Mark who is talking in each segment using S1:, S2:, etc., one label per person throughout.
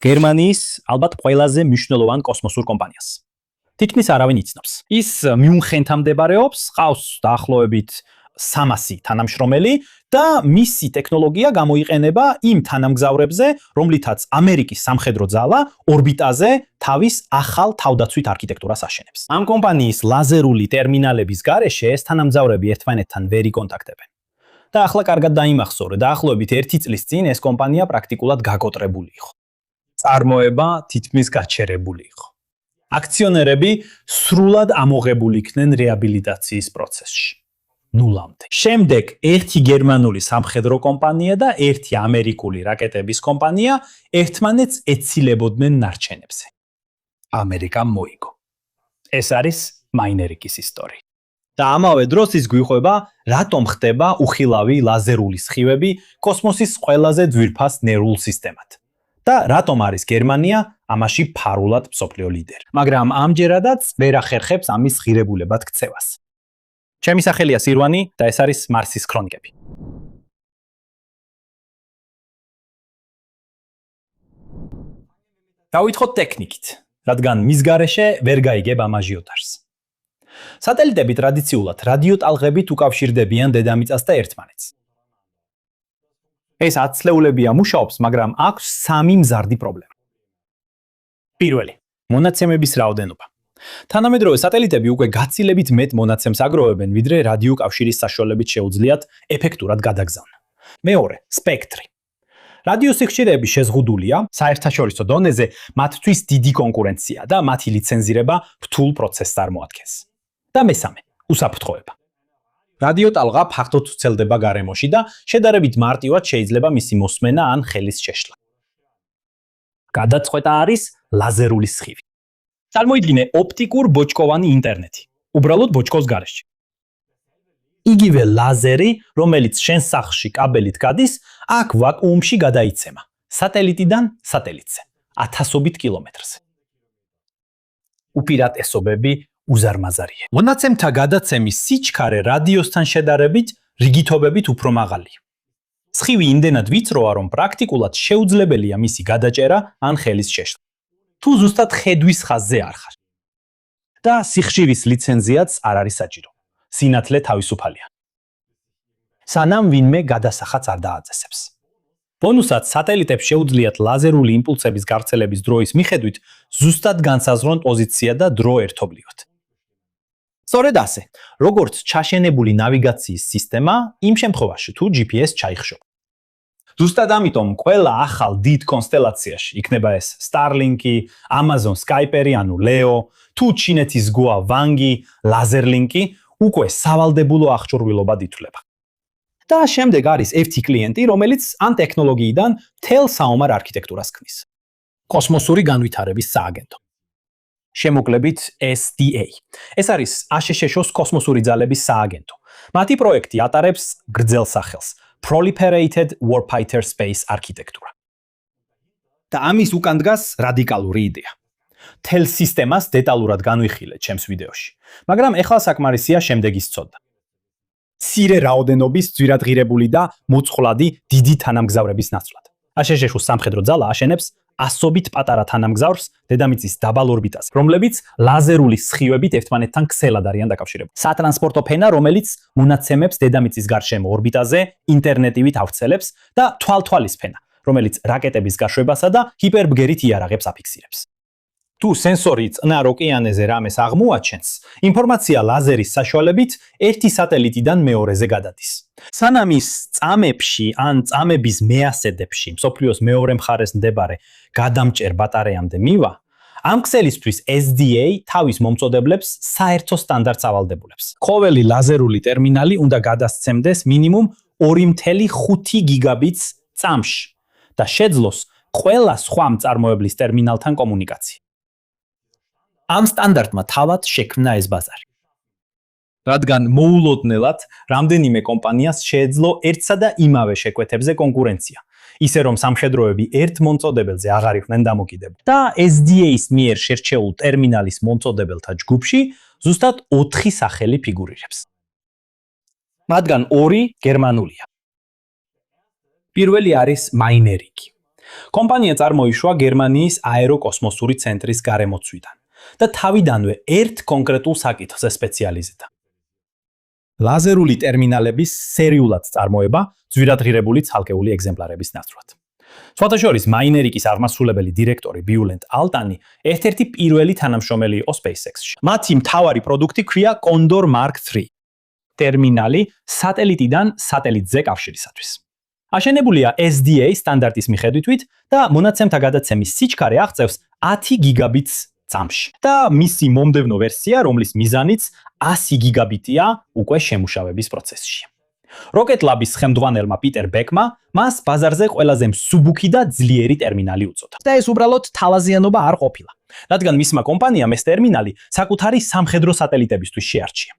S1: გერმანიის ალბათ ყველაზე მნიშვნელოვან კოსმოსურ კომპანიას. თითქმის არავინ იცნობს. ის მიუნხენთან მდებარეობს, ყავს დაახლოებით 300 თანამშრომელი და მისი ტექნოლოგია გამოიყენება იმ თანამგზავრებზე, რომლითაც ამერიკის სამხედრო ძალა ორბიტაზე თავის ახალ თავდაცვით არქიტექტურას აშენებს. ამ კომპანიის ლაზერული ტერმინალების გარეშე ეს თანამგზავრები ერთმანეთთან ვერ იკონტაქტებენ. და ახლა კარგად დაიმახსოვრე, დაახლოებით 1 წლის წინ ეს კომპანია პრაქტიკულად გაკოტრებული იყო. წარმოება თითქმის გაჩერებული იყო. აქციონერები სრულად ამოღებული იქნენ რეაბილიტაციის პროცესში. ნულამდე. შემდეგ ერთი გერმანული სამხედრო კომპანია და ერთი ამერიკული რაკეტების კომპანია ერთმანეთს ეცილებოდნენ ნარჩენებზე. ამერიკამ მოიგო. ეს არის მაინერიკის ისტორია. და ამავე დროს ის გვიყვება, რატომ ხდება უხილავი ლაზერული სხივები კოსმოსის ყველაზე ძვირფას ნერვულ სისტემად. და რატომ არის გერმანია ამაში ფარულად მსოფლიო ლიდერი. მაგრამ ამჯერადაც ვერ ახერხებს ამის ღირებულებად ქცევას. ჩემი სახელია სირვანი და ეს არის მარსის ქრონიკები. დავითხოვთ ტექნიკით, რადგან მის გარეშე ვერ გაიგებ ამ აჟიოტაჟს. სატელიტები ტრადიციულად რადიოტალღებით უკავშირდებიან დედამიწას და ერთმანეთს. ეს ათწლეულებია მუშაობს, მაგრამ აქვს 3 მზარდი პრობლემა. პირველი, მონაცემების რაოდენობა. თანამედროვე სატელიტები უკვე გაცილებით მეტ მონაცემს აგროვებენ, ვიდრე რადიოკავშირის საშუალებით შეუძლიათ ეფექტურად გადაგზავნა. მეორე, სპექტრი. რადიოსიხშირეები შეზღუდულია, საერთაშორისო დონეზე მათთვის დიდი კონკურენცია და მათი ლიცენზირება რთულ პროცესს წარმოადგენს. და მესამე, უსაფრთხოება. რადიოტალღა ფართოდ ვრცელდება გარემოში და შედარებით მარტივად შეიძლება მისი მოსმენა ან ხელის შეშლა. გადაწყვეტა არის ლაზერული სხივი. წარმოიდგინე ოპტიკურ ბოჭკოვანი ინტერნეტი, უბრალოდ ბოჭკოს გარეშე. იგივე ლაზერი, რომელიც შენ სახლში კაბელით გადის, აქ ვაკუუმში გადაიცემა, სატელიტიდან სატელიტზე, ათასობით კილომეტრზე. უპირატესობები უზარმაზარია. მონაცემთა გადაცემის სიჩქარე რადიოსთან შედარებით რიგითობებით უფრო მაღალია. სხივი იმდენად ვიწროა, რომ პრაქტიკულად შეუძლებელია მისი გადაჭერა ან ხელის შეშლა. თუ ზუსტად ხედვის ხაზზე არ ხარ. და სიხშირის ლიცენზიაც არ არის საჭირო. სინათლე თავისუფალია. სანამ ვინმე გადასახადს არ დააწესებს. ბონუსად სატელიტებს შეუძლიათ ლაზერული იმპულსების გავრცელების დროის მიხედვით ზუსტად განსაზღვრონ პოზიცია და დრო ერთობლივად. სწორედ ასე, როგორც ჩაშენებული ნავიგაციის სისტემა, იმ შემთხვევაში თუ GPS ჩაიხშობა. ზუსტად ამიტომ ყველა ახალ დიდ კონსტელაციაში, იქნება ეს Starlink-ი, Amazon Skype-ი, ანუ Leo, თუ ჩინეთის Gua Wang-ი, Laserlink-ი, უკვე სავალდებულო აღჭურვილობად ითვლება. და შემდეგ არის ერთი კლიენტი, რომელიც ამ ტექნოლოგიიდან მთელ საომარ არქიტექტურას ქმნის. კოსმოსური განვითარების სააგენტო. შემოკლებით SDA. ეს არის აშშ-ს კოსმოსური ძალების სააგენტო. მათი პროექტი ატარებს გრძელ სახელს Proliferated Warfighter Space Architecture. და ამის უკან დგას რადიკალური იდეა. თელ სისტემას დეტალურად განვიხილე ჩემს ვიდეოში, მაგრამ ეხლა საკმარისია შემდეგის ცოდნა. მცირე რაოდენობის ძვირადღირებული და მოწყვლადი დიდი თანამგზავრების ნაცვლად. აშშ-ს სამხედრო ძალა აშენებს ასობით პატარა თანამგზავრს დედამიწის დაბალ ორბიტაზე, რომლებიც ლაზერული სხივებით ერთმანეთთან ქსელად არიან დაკავშირებული. სატრანსპორტო ფენა, რომელიც მონაცემებს დედამიწის გარშემო ორბიტაზე ინტერნეტივით ავრცელებს და თვალთვალის ფენა, რომელიც რაკეტების გაშვებასა და ჰიპერბგერით იარაღებს აფიქსირებს. თუ სენსორი წყნარ ოკეანეზე რამეს აღმოაჩენს, ინფორმაცია ლაზერის საშუალებით ერთი სატელიტიდან მეორეზე გადადის. სანამ ის წამებში ან წამების მეასედებში მსოფლიოს მეორე მხარეს მდებარე გადამჭერ ბატარეამდე მივა, ამ ქსელისთვის SDA თავის მომწოდებლებს საერთო სტანდარტს ავალდებულებს. ყოველი ლაზერული ტერმინალი უნდა გადასცემდეს მინიმუმ 2.5 გიგაბიტს წამში და შეძლოს ყველა სხვა მწარმოებლის ტერმინალთან კომუნიკაცია. ამ სტანდარტმა თავად შექმნა ეს ბაზარი. რადგან მოულოდნელად რამდენიმე კომპანიას შეეძლო ერთსა და იმავე შეკვეთებზე კონკურენცია, ისე რომ სამხედროები ერთ მომწოდებელზე აღარ იყვნენ დამოკიდებული. და SDA-ის მიერ შერჩეულ ტერმინალის მომწოდებელთა ჯგუფში ზუსტად 4 სახელი ფიგურირებს. მათგან 2 გერმანულია. პირველი არის მაინერიკი. კომპანია წარმოიშვა გერმანიის აეროკოსმოსური ცენტრის გარემოცვიდან და თავიდანვე ერთ კონკრეტულ საკითხზე სპეციალიზდა. ლაზერული ტერმინალების სერიულად წარმოება ძვირადღირებული ცალკეული ეგზემპლარების ნაცვლად. სხვათა შორის მაინერიკის აღმასრულებელი დირექტორი ბიულენდ ალტანი ერთ-ერთი პირველი თანამშრომელი იყო SpaceX-ში. მათი მთავარი პროდუქტი ქვია Condor Mark III. ტერმინალი სატელიტიდან სატელიტზე კავშირისათვის. აშენებულია SDA სტანდარტის მიხედვით და მონაცემთა გადაცემის სიჩქარე აღწევს 10 გიგაბიტს წამში. და მისი მომდევნო ვერსია, რომლის მიზანიც 100 გიგაბიტია, უკვე შემუშავების პროცესში. Rocket Lab-ის ხელმძღვანელმა პიტერ ბეკმა მას ბაზარზე ყველაზე მსუბუქი და ძლიერი ტერმინალი უწოდა. და ეს უბრალოდ თალაზიანობა არ ყოფილა, რადგან მისმა კომპანიამ ეს ტერმინალი საკუთარი სამხედრო სატელიტებისთვის შეარჩია.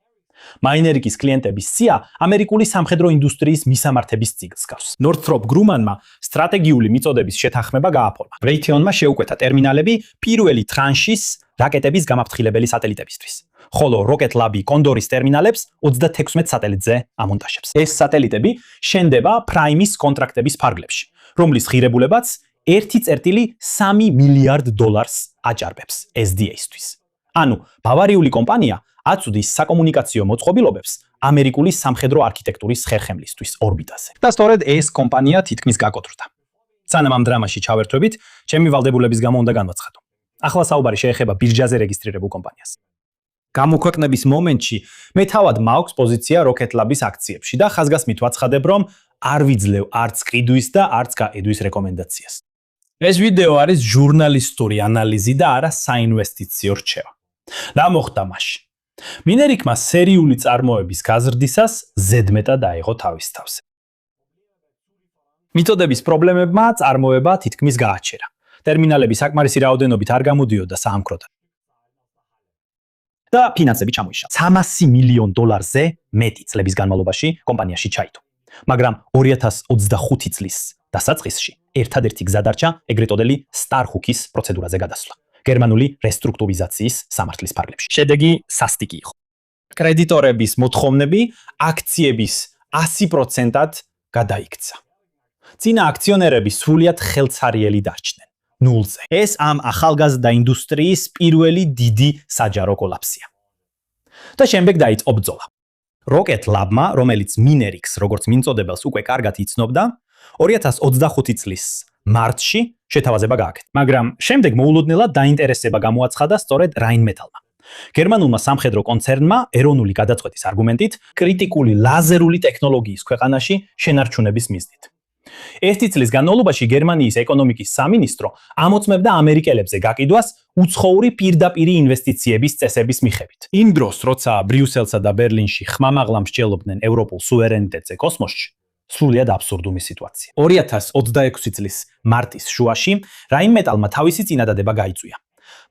S1: მაინერიკის კლიენტების სია ამერიკული სამხედრო ინდუსტრიის მისამართების ციკლს გავს. Northrop Grumman-მა სტრატეგიული მიწოდების შეთანხმება გააფორმა. Raytheon-მა შეუკვეთა ტერმინალები პირველი ტრანშის რაკეტების გამაფრთხილებელი სატელიტებისთვის. ხოლო Rocket Lab-ი Condor-ის ტერმინალებს 36 სატელიტზე ამონტაჟებს. ეს სატელიტები შენდება Prime-ის კონტრაქტების ფარგლებში, რომლის ღირებულებაც 1.3 მილიარდ დოლარს აჭარბებს SDA-ისთვის. ანუ ბავარიული კომპანია აწვდის საკომუნიკაციო მოწყობილობებს ამერიკული სამხედრო არქიტექტურის ხერხემლისთვის ორბიტაზე. და სწორედ ეს კომპანია თითქმის გაკოტრდა. სანამ ამ დრამაში ჩავერთვებით, ჩემი ვალდებულების გამო უნდა განვაცხადო. ახლა საუბარი შეეხება ბირჟაზე რეგისტრირებულ კომპანიას. გამოქვეყნების მომენტში მე თავად მაქვს პოზიცია Rocket Lab-ის აქციებში და ხაზგასმით ვაცხადებ, რომ არ ვიძლევ არც ყიდვის და არც გაყიდვის რეკომენდაციას. ეს ვიდეო არის ჟურნალისტური ანალიზი და არა საინვესტიციო რჩევა. რა მოხდა მაშინ? მინერიკმა სერიული წარმოების გაზრდისას ზედმეტად აიღო თავის თავზე. მიწოდების პრობლემებმა წარმოება თითქმის გააჩერა. ტერმინალები საკმარისი რაოდენობით არ გამოდიოდა საამქროდან. და ფინანსები ჩამოიშალა. 300 მილიონ დოლარზე მეტი წლების განმავლობაში კომპანიაში ჩაიდო. მაგრამ 2025 წლის დასაწყისში ერთადერთი გზა დარჩა ეგრეთ წოდებული Starhook-ის პროცედურაზე გადასვლა. გერმანული რესტრუქტურიზაციის სამართლის ფარგლებში. შედეგი სასტიკი იყო. კრედიტორების მოთხოვნები აქციების 100%-ად გადაიქცა. წინა აქციონერები სრულიად ხელცარიელი დარჩნენ. ნულზე. ეს ამ ახალგაზრდა ინდუსტრიის პირველი დიდი საჯარო კოლაფსია. და შემდეგ დაიწყო ბრძოლა. Rocket Lab-მა, რომელიც Minerix როგორც მიმწოდებელს უკვე კარგად იცნობდა, 2025 წლის მარტში შეთავაზება გააკეთა. მაგრამ შემდეგ მოულოდნელად დაინტერესება გამოაცხადა სწორედ Rheinmetall-მა. გერმანულმა სამხედრო კონცერნმა ეროვნული გადაწყვეტის არგუმენტით კრიტიკული ლაზერული ტექნოლოგიის ქვეყანაში შენარჩუნების მიზნით. ერთი წლის განმავლობაში გერმანიის ეკონომიკის სამინისტრო ამოწმებდა ამერიკელებზე გაყიდვას უცხოური პირდაპირი ინვესტიციების წესების მიხედვით. იმ დროს, როცა ბრიუსელსა და ბერლინში ხმამაღლა მსჯელობდნენ ევროპულ სუვერენიტეტზე კოსმოსში, სრულიად აბსურდული სიტუაცია. 2026 წლის მარტის შუაში Rheinmetall-მა თავისი წინადადება გაიწვია.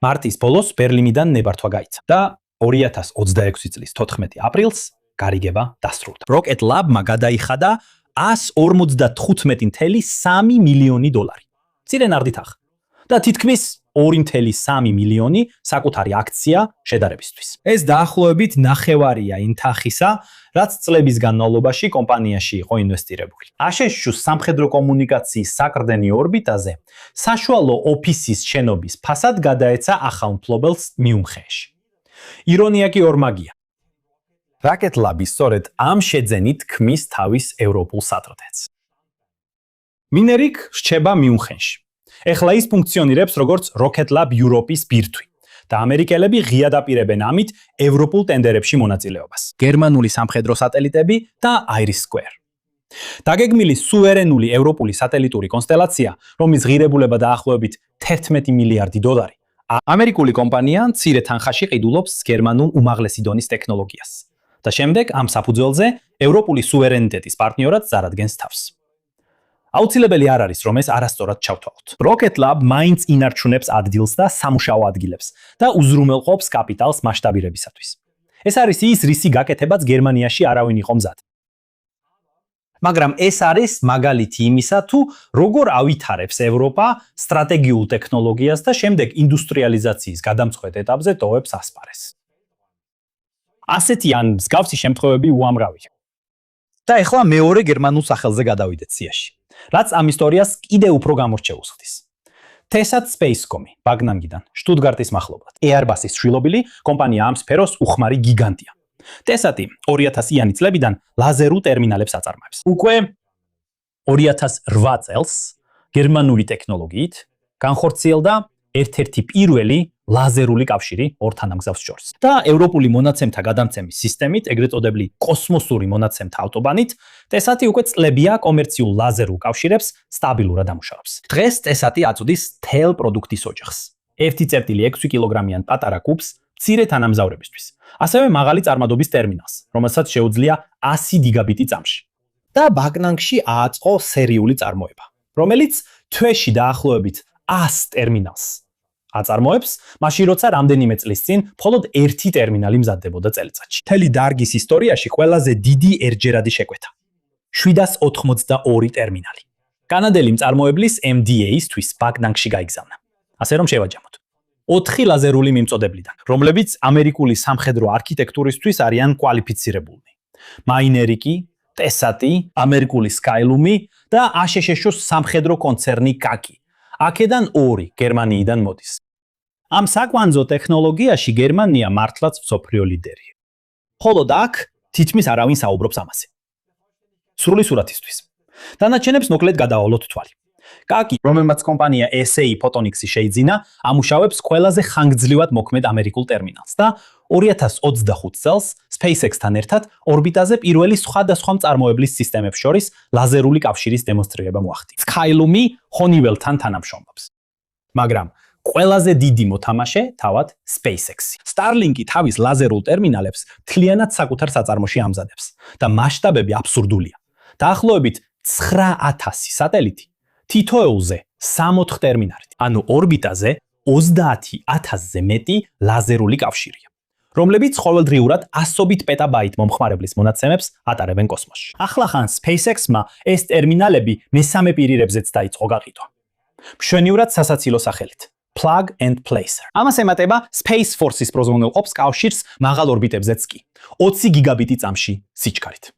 S1: მარტის ბოლოს ბერლინიდან ნებართვა გაიცა და 2026 წლის 14 აპრილს გარიგება დასრულდა. Rocket Lab-მა გადაიხადა 155.3 მილიონი დოლარი. წინენარდით ახ. და თითქმის 2.3 მილიონი საკუთარი აქცია შედარებისთვის. ეს დაახლოებით ნახევარია იმ თანხისა, რაც წლების განმავლობაში კომპანიაში იყო ინვესტირებული. აშშ-ს სამხედრო კომუნიკაციის საკრდენი ორბიტაზე საშუალო ოფისის შენობის ფასად გადაეცა ახალ მფლობელს მიუნხენში. ირონია კი ორმაგია. Rocket Lab-ი სწორედ ამ შეძენით ქმნის თავის ევროპულ სატრედს. Minerik რჩება მიუნხენში. ეხლა ის ფუნქციონირებს როგორც Rocket Lab Europe-ის ბირთვი და ამერიკელები ღიად აპირებენ ამით ევროპულ ტენდერებში მონაწილეობას. გერმანული სამხედრო სატელიტები და Iris Square. დაგეგმილი სუვერენული ევროპული სატელიტური კონსტელაცია, რომლის ღირებულება დაახლოებით 11 მილიარდი დოლარი, ამერიკული კომპანია მცირე თანხაში ყიდულობს გერმანულ უმაღლესი დონის ტექნოლოგიას. და შემდეგ ამ საფუძველზე ევროპული სუვერენიტეტის პარტნიორად წარადგენს თავს. აუცილებელი არ არის, რომ ეს არასწორად ჩავთვალოთ. Rocket Lab მაინც ინარჩუნებს ადგილს და სამუშაო ადგილებს და უზრუნველყოფს კაპიტალს მასშტაბირებისათვის. ეს არის ის, რისი გაკეთებაც გერმანიაში არავინ იყო მზად. მაგრამ ეს არის მაგალითი იმისა, თუ როგორ ავითარებს ევროპა სტრატეგიულ ტექნოლოგიას და შემდეგ ინდუსტრიალიზაციის გადამწყვეტ ეტაპზე ტოვებს ასპარეზს. ასეთი ან მსგავსი შემთხვევები უამრავია. და ეხლა მეორე გერმანულ სახელზე გადავიდეთ სიაში. რაც ამ ისტორიას კიდევ უფრო გამორჩეულს ხდის. TESAT Spacecom-ი ბაგნამგიდან, შტუტგარტის მახლობლად. Airbus-ის შვილობილი კომპანია ამ სფეროს უხმარი გიგანტია. TESAT-ი 2000-იანი წლებიდან ლაზერულ ტერმინალებს აწარმოებს. უკვე 2008 წელს გერმანული ტექნოლოგიით განხორციელდა ერთ-ერთი პირველი ლაზერული კავშირი ორ თანამგზავს შორის. და ევროპული მონაცემთა გადამცემის სისტემით, ეგრეთ წოდებული კოსმოსური მონაცემთა ავტობანით, TESAT-ი უკვე წლებია კომერციულ ლაზერულ კავშირებს სტაბილურად ამუშავებს. დღეს TESAT-ი აწვდის თელ პროდუქტის ოჯახს. 1.6 კილოგრამიან პატარა კუბს მცირე თანამგზავრებისთვის. ასევე მაღალი წარმადობის ტერმინალს, რომელსაც შეუძლია 100 გიგაბიტი წამში. და ბაგნანგში ააწყო სერიული წარმოება, რომელიც თვეში დაახლოებით 100 ტერმინალს აწარმოებს, მაშინ როცა რამდენიმე წლის წინ მხოლოდ ერთი ტერმინალი მზადდებოდა წელიწადში. მთელი დარგის ისტორიაში ყველაზე დიდი ერთჯერადი შეკვეთა. 782 ტერმინალი. კანადელი მწარმოებლის MDA-ისთვის ბაგნანგში გაიგზავნა. ასე რომ შევაჯამოთ. 4 ლაზერული მიმწოდებლიდან, რომლებიც ამერიკული სამხედრო არქიტექტურისთვის არიან კვალიფიცირებულნი. მაინერიკი, TESAT-ი, ამერიკული Skylum-ი და ASHS-ის სამხედრო კონცერნი KAKI. აქედან 2 გერმანიიდან მოდის. ამ საკვანძო ტექნოლოგიაში გერმანია მართლაც მსოფლიო ლიდერია. ხოლო აქ თითქმის არავინ საუბრობს ამაზე. სრული სურათისთვის. დანარჩენებს მოკლედ გადაავლოთ თვალი. KAKI, რომელმაც კომპანია SA Photonics-ი შეიძინა, ამუშავებს ყველაზე ხანგრძლივად მოქმედ ამერიკულ ტერმინალს და 2025 წელს SpaceX-თან ერთად ორბიტაზე პირველი სხვადასხვა მწარმოებლის სისტემებს შორის ლაზერული კავშირის დემონსტრირება მოახდინა. Skylum-ი Honeywell-თან თანამშრომლობს. მაგრამ ყველაზე დიდი მოთამაშე თავად SpaceX-ი. Starlink-ი თავის ლაზერულ ტერმინალებს მთლიანად საკუთარ საწარმოში ამზადებს და მასშტაბები აბსურდულია. დაახლოებით 9000 სატელიტი თითოეულზე 64 ტერმინალით, ანუ ორბიტაზე 30000-ზე მეტი ლაზერული კავშირია, რომლებიც ყოველდღიურად 100 პეტაბაიტ მომხმარებლის მონაცემებს ატარებენ კოსმოსში. ახლახან SpaceX-მა ეს ტერმინალები მესამე პირირებზეც დაიწყო გაყიდვა. მშვენივრად სასაცილო სახელით Plug and Placer. ამას ემატება Space Force-ის პროზონელყოფს კავშირს მაღალ ორბიტებზეც კი 20 გიგაბიტი წამში სიჩქარით.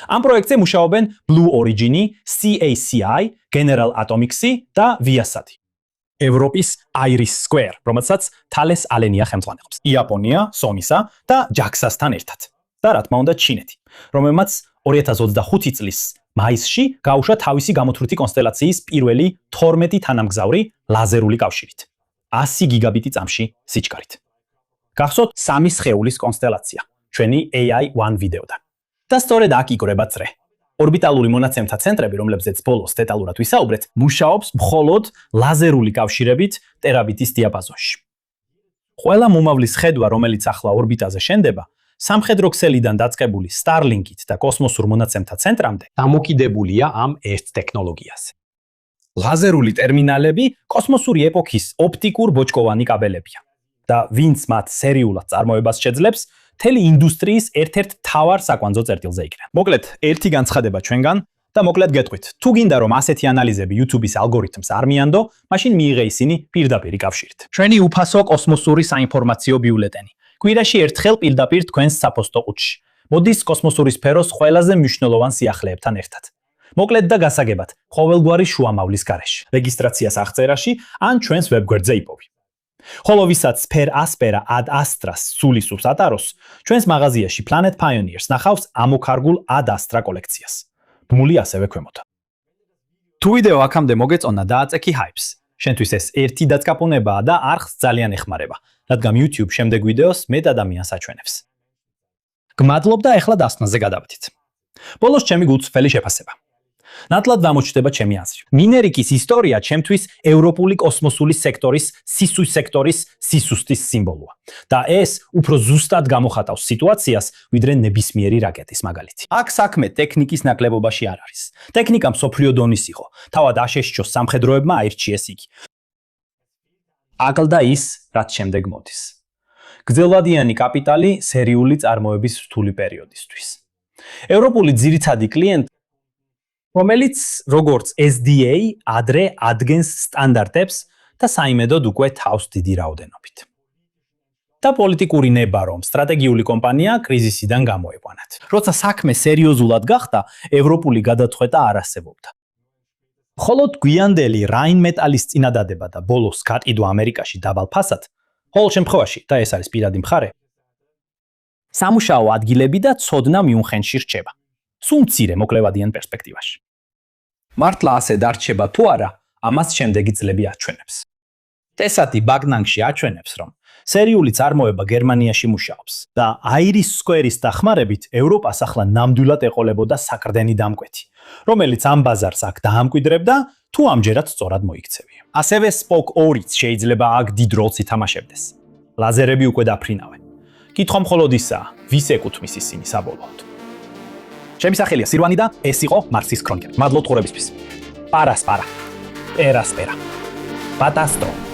S1: ამ პროექტზე მუშაობენ Blue Origin-ი, CACI, General Atomics-ი და Viasat-ი. ევროპის Iris Square, რომელსაც Thales Alenia ხელმძღვანელობს. იაპონია, Sony-სა და JAXA-სთან ერთად. და რა თქმა უნდა ჩინეთი, რომელმაც 2025 წლის მაისში გაუშვა თავისი გამოთვლითი კონსტელაციის პირველი 12 თანამგზავრი ლაზერული კავშირით. 100 გიგაბიტი წამში სიჩქარით. გახსოვთ სამი სხეულის კონსტელაცია, ჩვენი AI-1 ვიდეოდან. და სწორედ აქ იკვრება წრე. ორბიტალური მონაცემთა ცენტრები, რომლებზეც ბოლოს დეტალურად ვისაუბრეთ, მუშაობს მხოლოდ ლაზერული კავშირებით ტერაბიტის დიაპაზონში. ყველა მომავლის ხედვა, რომელიც ახლა ორბიტაზე შენდება, სამხედრო ქსელიდან დაწყებული Starlink-ით და კოსმოსურ მონაცემთა ცენტრამდე დამოკიდებულია ამ ერთ ტექნოლოგიაზე. ლაზერული ტერმინალები კოსმოსური ეპოქის ოპტიკურ ბოჭკოვანი კაბელებია და ვინც მათ სერიულად წარმოებას შეძლებს, მთელი ინდუსტრიის ერთ-ერთ მთავარ საკვანძო წერტილზე იქნება. მოკლედ, ერთი განცხადება ჩვენგან და მოკლედ გეტყვით, თუ გინდა რომ ასეთი ანალიზები YouTube-ის ალგორითმს არ მიანდო, მაშინ მიიღე ისინი პირდაპირ კავშირით. ჩვენი უფასო კოსმოსური საინფორმაციო ბიულეტენი. კვირაში ერთხელ პირდაპირ თქვენს საფოსტო ყუთში. მოდის კოსმოსური სფეროს ყველაზე მნიშვნელოვან სიახლეებთან ერთად. მოკლედ და გასაგებად, ყოველგვარი შუამავლის გარეშე. რეგისტრაციას აღწერაში ან ჩვენს ვებგვერდზე იპოვი. ხოლო ვისაც Per Aspera ad Astras სულისურს ატაროს, ჩვენს მაღაზიაში Planet Pioneers ნახავს ამოქარგულ ad Astra კოლექციას. ბმული ასევე ქვემოთ. თუ ვიდეო აქამდე მოგეწონა, დააწექი hype-ს. შენთვის ეს ერთი დაწკაპუნებაა და არხს ძალიან ეხმარება, რადგან YouTube შემდეგ ვიდეოს მეტ ადამიანს აჩვენებს. გმადლობ და ეხლა დასკვნაზე გადავიდეთ. ბოლოს ჩემი გულწრფელი შეფასება. ნათლად გამოჩნდება ჩემი აზრი. მინერიკის ისტორია ჩემთვის ევროპული კოსმოსური სექტორის სისუსტის სიმბოლოა. და ეს უფრო ზუსტად გამოხატავს სიტუაციას, ვიდრე ნებისმიერი რაკეტის მაგალითი. აქ საქმე ტექნიკის ნაკლებობაში არ არის. ტექნიკა მსოფლიო დონის იყო. თავად ASHS სამხედროებმა აირჩიეს იგი. აკლდა ის, რაც შემდეგ მოდის. გრძელვადიანი კაპიტალი სერიული წარმოების რთული პერიოდისთვის. ევროპული ძირითადი კლიენტი, რომელიც როგორც SDA ადრე ადგენს სტანდარტებს და საიმედოდ უკვე თავს დიდი რაოდენობით. და პოლიტიკური ნება, რომ სტრატეგიული კომპანია კრიზისიდან გამოიყვანათ. როცა საქმე სერიოზულად გახდა, ევროპული გადაწყვეტა არ არსებობდა. ხოლო გვიანდელი რაინმეტალის წინადადება და ბოლოს გაყიდვა ამერიკაში დაბალ ფასად, ყოველ შემთხვევაში და ეს არის პირადი მხარე, სამუშაო ადგილები და ცოდნა მიუნხენში რჩება. სულ მცირე მოკლევადიან პერსპექტივაში. მართლა ასე დარჩება თუ არა, ამას შემდეგი წლები აჩვენებს. ტესატი ბაგნანგში აჩვენებს, რომ სერიული წარმოება გერმანიაში მუშაობს და აირის სკვერის დახმარებით ევროპას ახლა ნამდვილად ეყოლებოდა საკრდენი დამკვეთი, რომელიც ამ ბაზარს აქ დაამკვიდრებდა თუ ამჯერად სწორად მოიქცევია. ასევე Spock 2-იც შეიძლება აქ დიდ როლს ითამაშებდეს. ლაზერები უკვე დაფრინავენ. კითხვა მხოლოდ ისაა, ვის ეკუთვნის ისინი საბოლოოდ. ჩემი სახელია სირვანი და ეს იყო მარსის ქრონიკები. მადლობთ ყურებისთვის. პარასპარა. პერასპერა. პატასტრო.